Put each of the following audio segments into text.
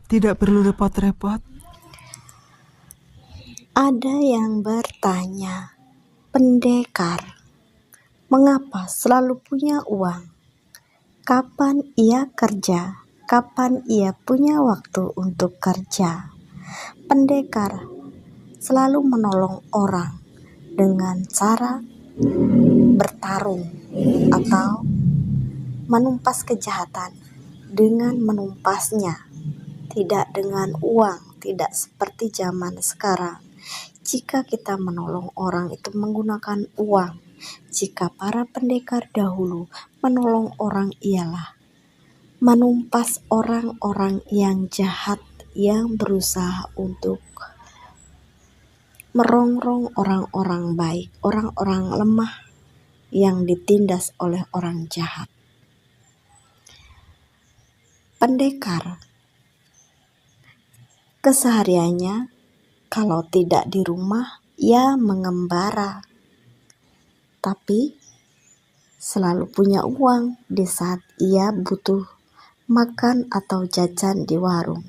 Tidak perlu repot-repot. Ada yang bertanya, pendekar, mengapa selalu punya uang? Kapan ia kerja? Kapan ia punya waktu untuk kerja? Pendekar selalu menolong orang dengan cara bertarung atau menumpas kejahatan dengan menumpasnya, tidak dengan uang, tidak seperti zaman sekarang. Jika kita menolong orang itu menggunakan uang, jika para pendekar dahulu menolong orang ialah menumpas orang-orang yang jahat yang berusaha untuk merongrong orang-orang baik, orang-orang lemah yang ditindas oleh orang jahat. Pendekar kesehariannya kalau tidak di rumah, ia mengembara, tapi selalu punya uang di saat ia butuh makan atau jajan di warung.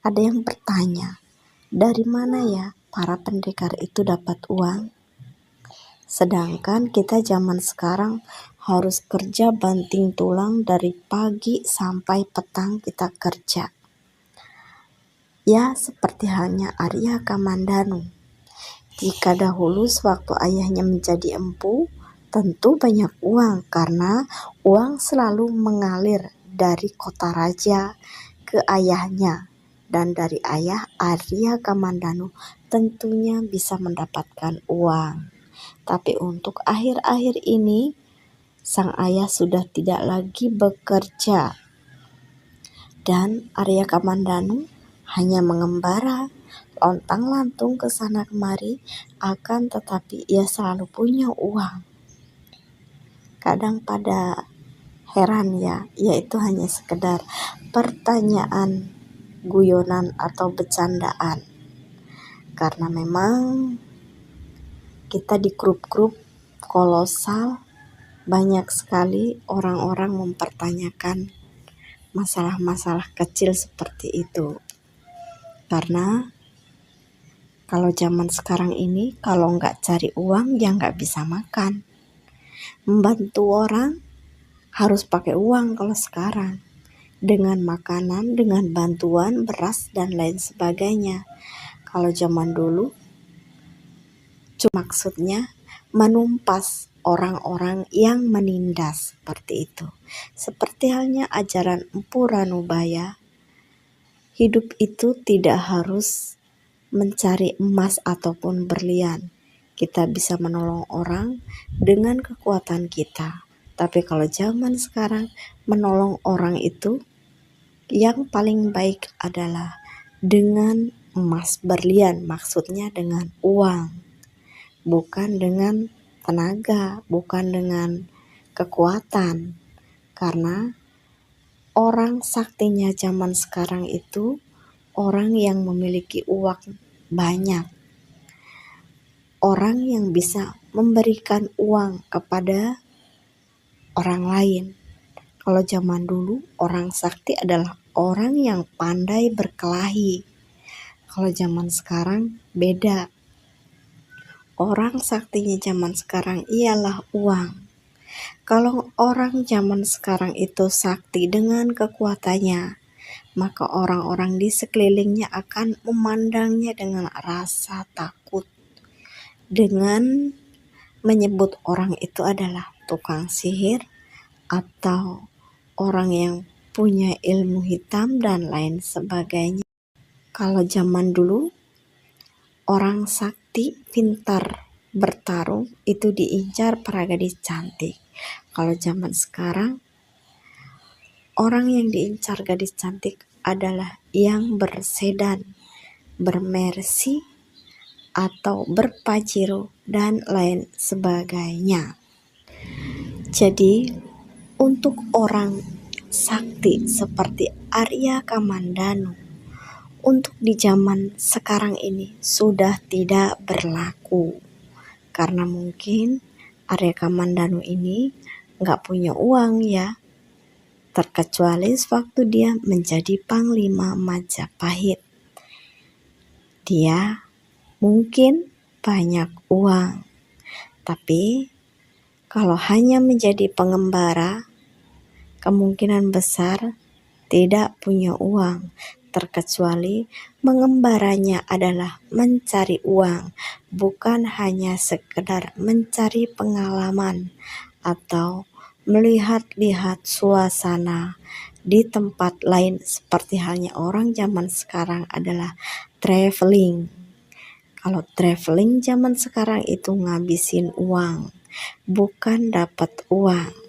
Ada yang bertanya, dari mana ya para pendekar itu dapat uang? Sedangkan kita zaman sekarang harus kerja banting tulang dari pagi sampai petang kita kerja. Ya, seperti halnya Arya Kamandanu. Jika dahulu sewaktu ayahnya menjadi empu, tentu banyak uang karena uang selalu mengalir dari kota raja ke ayahnya. Dan dari ayah Arya Kamandanu tentunya bisa mendapatkan uang. Tapi untuk akhir-akhir ini, sang ayah sudah tidak lagi bekerja. Dan Arya Kamandanu hanya mengembara, lontang-lantung ke sana kemari, akan tetapi ia selalu punya uang. Kadang pada heran ya, yaitu hanya sekedar pertanyaan guyonan atau bercandaan. Karena memang kita di grup-grup kolosal banyak sekali orang-orang mempertanyakan masalah-masalah kecil seperti itu. Karena kalau zaman sekarang ini, kalau nggak cari uang, ya nggak bisa makan. Membantu orang harus pakai uang kalau sekarang. Dengan makanan, dengan bantuan, beras, dan lain sebagainya. Kalau zaman dulu, cuma maksudnya menumpas orang-orang yang menindas seperti itu. Seperti halnya ajaran Empu Ranubaya, hidup itu tidak harus mencari emas ataupun berlian. Kita bisa menolong orang dengan kekuatan kita. Tapi kalau zaman sekarang, menolong orang itu yang paling baik adalah dengan emas berlian, maksudnya dengan uang. Bukan dengan tenaga, bukan dengan kekuatan. Karena orang saktinya zaman sekarang itu orang yang memiliki uang banyak. Orang yang bisa memberikan uang kepada orang lain. Kalau zaman dulu, orang sakti adalah orang yang pandai berkelahi. Kalau zaman sekarang beda. Orang saktinya zaman sekarang ialah uang. Kalau orang zaman sekarang itu sakti dengan kekuatannya, maka orang-orang di sekelilingnya akan memandangnya dengan rasa takut. Dengan menyebut orang itu adalah tukang sihir atau orang yang punya ilmu hitam dan lain sebagainya. Kalau zaman dulu, orang sakti pintar bertarung itu diincar para gadis cantik. Kalau zaman sekarang, orang yang diincar gadis cantik adalah yang bersedan, bermersi, atau berpajero, dan lain sebagainya. Jadi, untuk orang sakti seperti Arya Kamandanu, untuk di zaman sekarang ini sudah tidak berlaku. Karena mungkin Arya Kamandanu ini nggak punya uang ya. terkecuali sewaktu dia menjadi Panglima Majapahit. Dia mungkin banyak uang, tapi kalau hanya menjadi pengembara, kemungkinan besar tidak punya uang, terkecuali mengembaranya adalah mencari uang, bukan hanya sekedar mencari pengalaman atau melihat-lihat suasana di tempat lain, seperti halnya orang zaman sekarang adalah traveling. Kalau traveling zaman sekarang itu ngabisin uang, bukan dapat uang.